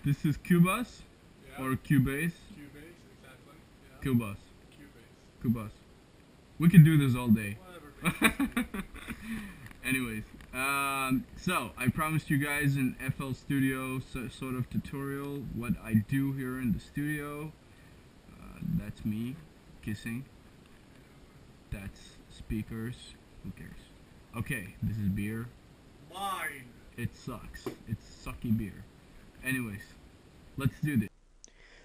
This is Cubas Yeah. or Cubase. Cubase, exactly. Yeah. Cubas. Cubase. Cubas. We can do this all day. Whatever makes sense to you. Anyways, so I promised you guys an FL Studio sort of tutorial. What I do here in the studio. That's me kissing. That's speakers. Who cares? Okay, this is beer. Mine. It sucks. It's sucky beer. Anyways, let's do this.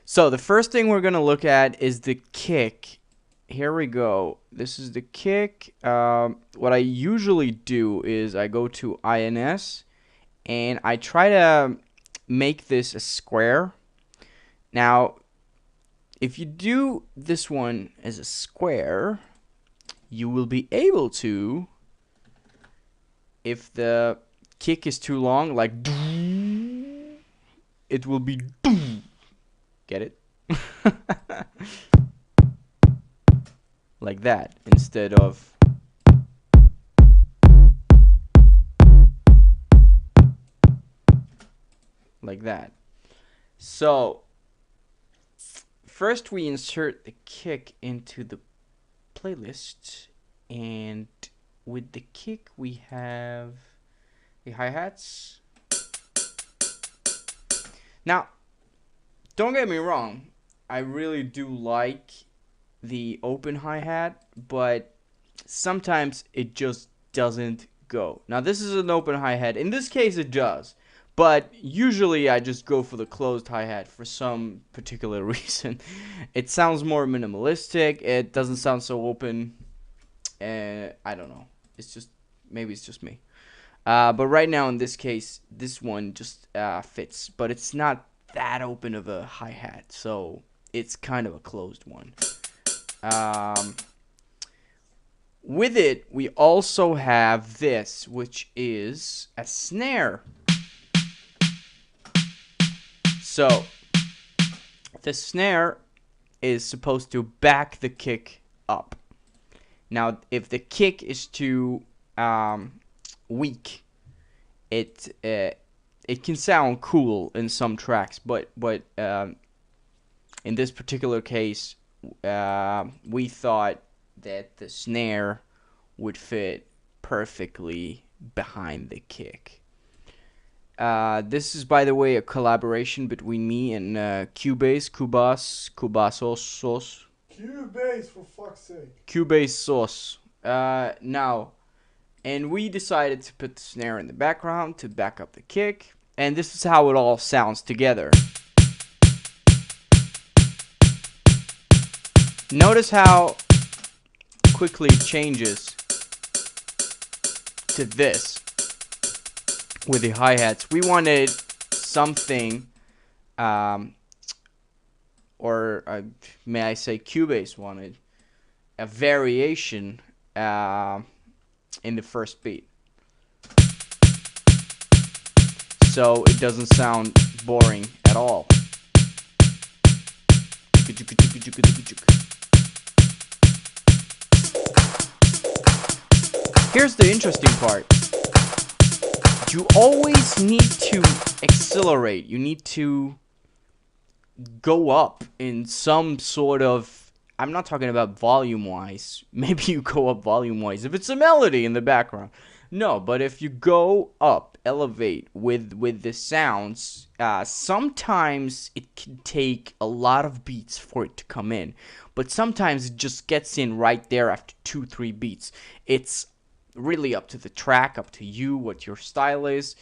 So the first thing we're going to look at is the kick. Here we go. This is the kick. What I usually do is I go to INS and I try to make this a square. Now, if you do this one as a square, you will be able to, if the kick is too long, like, it will be, get it? Like that, instead of like that. So first we insert the kick into the playlist, and with the kick we have the hi-hats. Now, don't get me wrong, I really do like the open hi-hat, but sometimes it just doesn't go. Now this is an open hi-hat. In this case it does, but usually I just go for the closed hi-hat for some particular reason. It sounds more minimalistic. It doesn't sound so open. I don't know. It's just, maybe it's just me. But right now in this case, this one just fits, but it's not that open of a hi-hat, so it's kind of a closed one. With it, we also have this, which is a snare. So the snare is supposed to back the kick up. Now, if the kick is too weak, it can sound cool in some tracks, but in this particular case, we thought that the snare would fit perfectly behind the kick. This is, by the way, a collaboration between me and Cubase, Cubasos. Cubase, for fuck's sake. Cubase Sauce. Now, and we decided to put the snare in the background to back up the kick, and this is how it all sounds together. Notice how quickly it changes to this with the hi-hats. We wanted something, or may I say Cubase wanted a variation in the first beat, so it doesn't sound boring at all. Here's the interesting part. You always need to accelerate. You need to go up in some sort of, I'm not talking about volume-wise. Maybe you go up volume-wise if it's a melody in the background. No, but if you go up, elevate with the sounds, sometimes it can take a lot of beats for it to come in. But sometimes it just gets in right there after 2-3 beats. It's really up to the track, up to you, what your style is.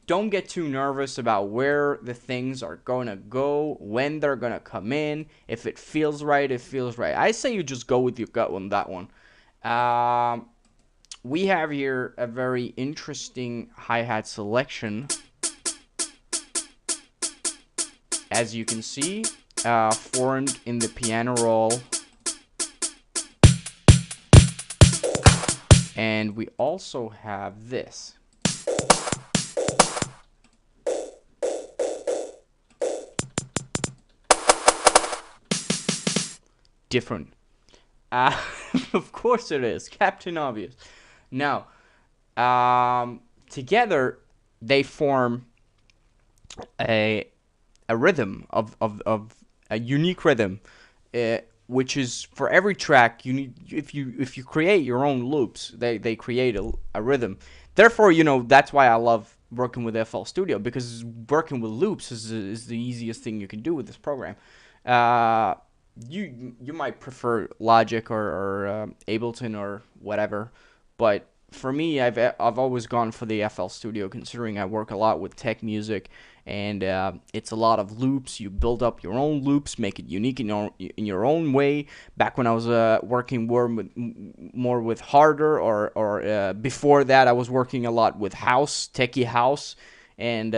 Don't get too nervous about where the things are going to go, when they're going to come in. If it feels right, it feels right. I say you just go with your gut on that one. We have here a very interesting hi-hat selection. As you can see, formed in the piano roll. And we also have this. Different. Of course it is. Captain Obvious. Now, together they form a rhythm of a unique rhythm, which is for every track you need. If you create your own loops, they create a rhythm. Therefore, that's why I love working with FL Studio, because working with loops is the easiest thing you can do with this program. You might prefer Logic or Ableton or whatever, but for me, I've always gone for the FL Studio, considering I work a lot with tech music, and it's a lot of loops. You build up your own loops, make it unique in your own way. Back when I was working more with harder, or before that, I was working a lot with house, techie house. And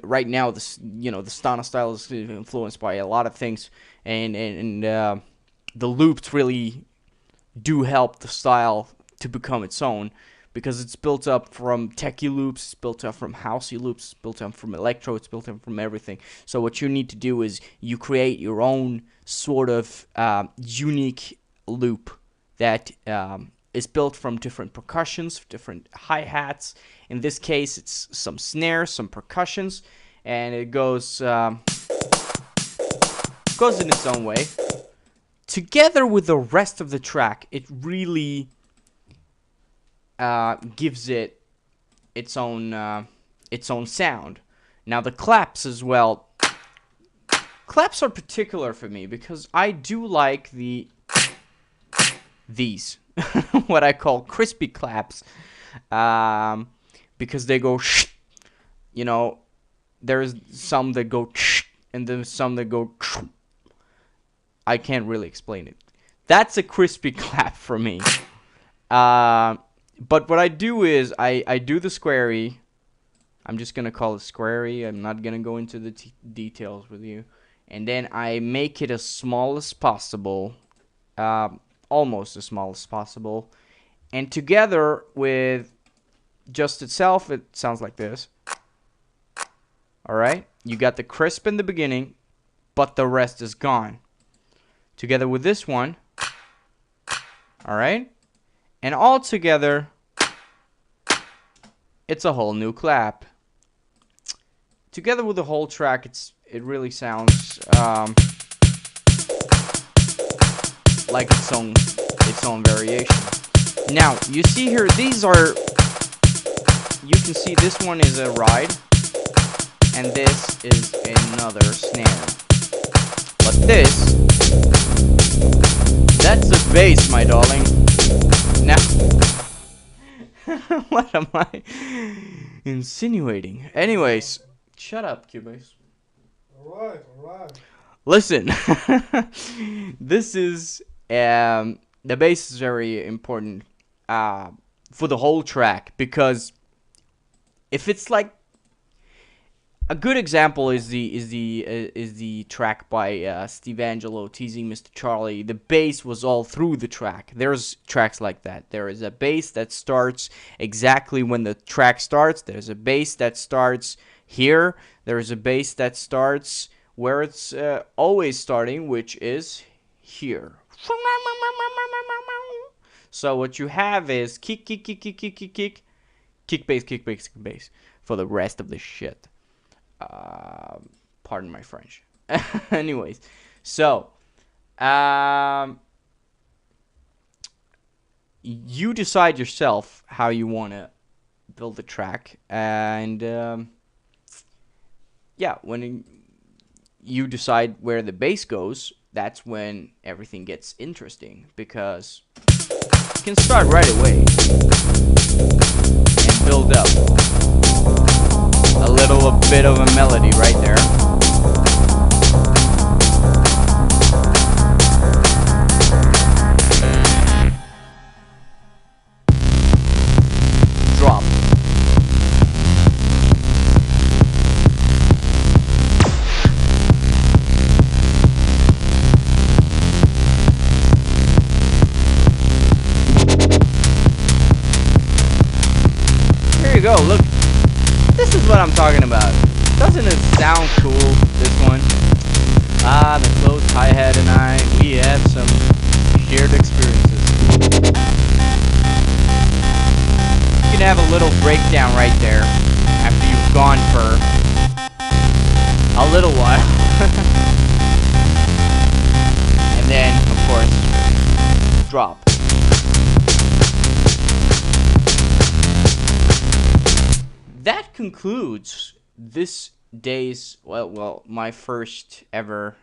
right now, the Stana style is influenced by a lot of things, and the loops really do help the style to become its own, because it's built up from techie loops, it's built up from housey loops, it's built up from electro, it's built up from everything. So what you need to do is you create your own sort of unique loop that is built from different percussions, different hi-hats. In this case, it's some snares, some percussions, and it goes in its own way. Together with the rest of the track, it really gives it its own sound. Now the claps as well. Claps are particular for me because I do like these what I call crispy claps, because they go shh. There's some that go shh, and there's some that go shh. I can't really explain it. That's a crispy clap for me. But what I do is I do the squarey. I'm just going to call it squarey. I'm not going to go into the details with you. And then I make it as small as possible. Almost as small as possible. And together with just itself, it sounds like this. Alright? You got the crisp in the beginning, but the rest is gone. Together with this one. Alright? And all together, it's a whole new clap. Together with the whole track, it really sounds like its own variation. Now, you see here, these are, you can see this one is a ride, and this is another snare. But this, that's a bass, my darling. Now, what am I insinuating? Anyways, shut up, Cubase. Alright. Listen, this is, the bass is very important for the whole track, because if it's like, a good example is the track by Steve Angelo, Teasing Mr. Charlie. The bass was all through the track. There's tracks like that. There is a bass that starts exactly when the track starts. There's a bass that starts here. There's a bass that starts where it's always starting, which is here. So what you have is kick, bass for the rest of the shit. Pardon my French. Anyways, so you decide yourself how you want to build the track, and yeah, when you decide where the bass goes, that's when everything gets interesting, because you can start right away and build up a bit of a melody right there. Drop. Here you go, look. This is what I'm talking about. Doesn't it sound cool, this one? The close hi-hat and we had some shared experiences. You can have a little breakdown right there after you've gone for a little while. And then, of course, drop. That concludes this day's, well, my first ever